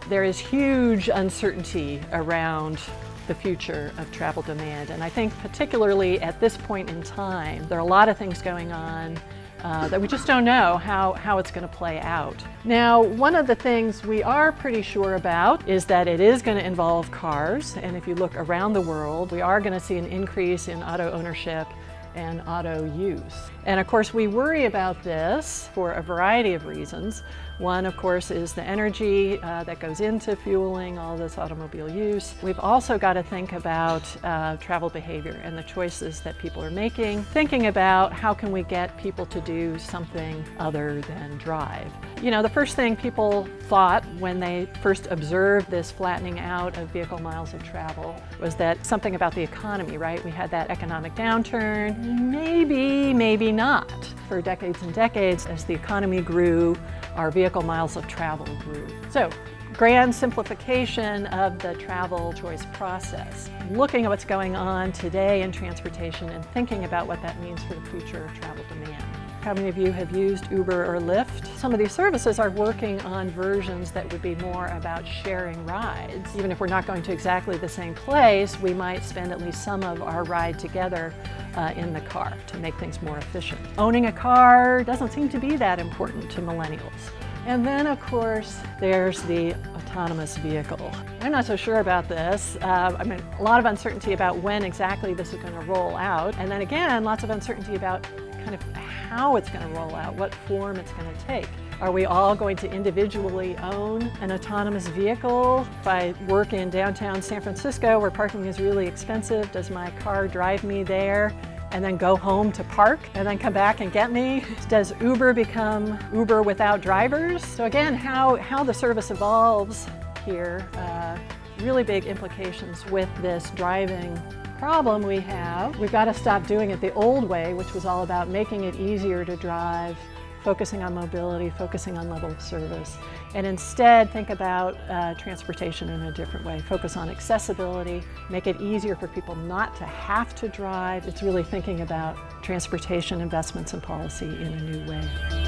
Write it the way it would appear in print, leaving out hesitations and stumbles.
There is huge uncertainty around the future of travel demand, and I think particularly at this point in time, there are a lot of things going on that we just don't know how it's going to play out. Now, one of the things we are pretty sure about is that it is going to involve cars, and if you look around the world, we are going to see an increase in auto ownership and auto use. And of course, we worry about this for a variety of reasons. One, of course, is the energy that goes into fueling all this automobile use. We've also got to think about travel behavior and the choices that people are making, thinking about how can we get people to do something other than drive. You know, the first thing people thought when they first observed this flattening out of vehicle miles of travel was that something about the economy, right? We had that economic downturn, maybe not. For decades and decades, as the economy grew, our vehicle miles of travel grew. So, grand simplification of the travel choice process. Looking at what's going on today in transportation and thinking about what that means for the future of travel demand. How many of you have used Uber or Lyft? Some of these services are working on versions that would be more about sharing rides. Even if we're not going to exactly the same place, we might spend at least some of our ride together in the car to make things more efficient. Owning a car doesn't seem to be that important to millennials. And then, of course, there's the autonomous vehicle. I'm not so sure about this. I mean, a lot of uncertainty about when exactly this is going to roll out. And then again, lots of uncertainty about kind of how it's going to roll out, what form it's going to take. Are we all going to individually own an autonomous vehicle? If I work in downtown San Francisco where parking is really expensive, does my car drive me there and then go home to park and then come back and get me? Does Uber become Uber without drivers? So again, how the service evolves here, really big implications with this driving problem we have. We've got to stop doing it the old way, which was all about making it easier to drive, focusing on mobility, focusing on level of service, and instead think about transportation in a different way. Focus on accessibility, make it easier for people not to have to drive. It's really thinking about transportation investments and policy in a new way.